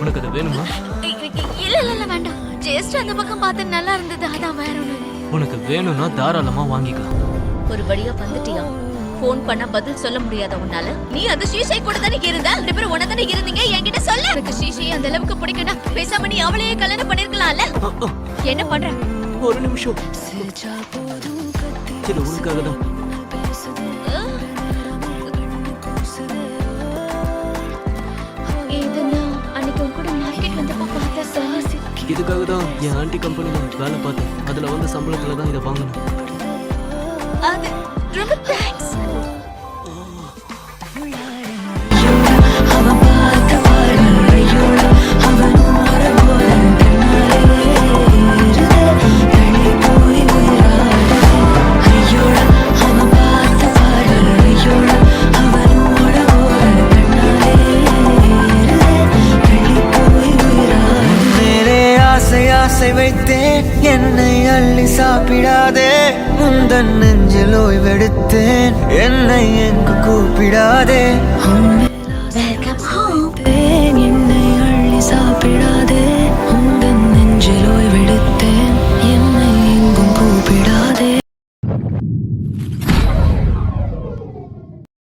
உனக்கு அது வேணுமா? இல்ல இல்ல இல்ல வேண்டாம். ஜஸ்ட் அந்த பக்கம் பார்த்து நல்லா இருந்தது, அதான் வேற ஒண்ணு. உனக்கு வேணும்னா தாராளமா வாங்கிக்கலாம். ஒரு வழியா வந்துட்டியா? போன் பண்ண பதில் சொல்ல முடியாத உன்னால? நீ அந்த ஷீஷை கூட தானே இருந்த? ரெண்டு பேரும் ஒண்ணா தானே இருந்தீங்க? என்கிட்ட சொல்ல. எனக்கு ஷீஷை அந்த அளவுக்கு பிடிக்கனா பேசாம நீ அவளையே கல்யாணம் பண்ணிருக்கலாம்ல. என்ன பண்ற? ஒரு நிமிஷம். இது உனக்காக தான். இதுக்காக தான் என் ஆண்டி கம்பெனில வேலை பார்த்தேன். அதுல வந்து சம்பளத்துல தான் இதை வாங்கணும். அது ரொம்ப தேங்க்ஸ். ஆசை வைத்தேன் என்னை அள்ளி சாப்பிடாதே, முந்தன் நெஞ்சில் ஓய்வெடுத்தேன் என்னை எங்கு கூப்பிடாதே.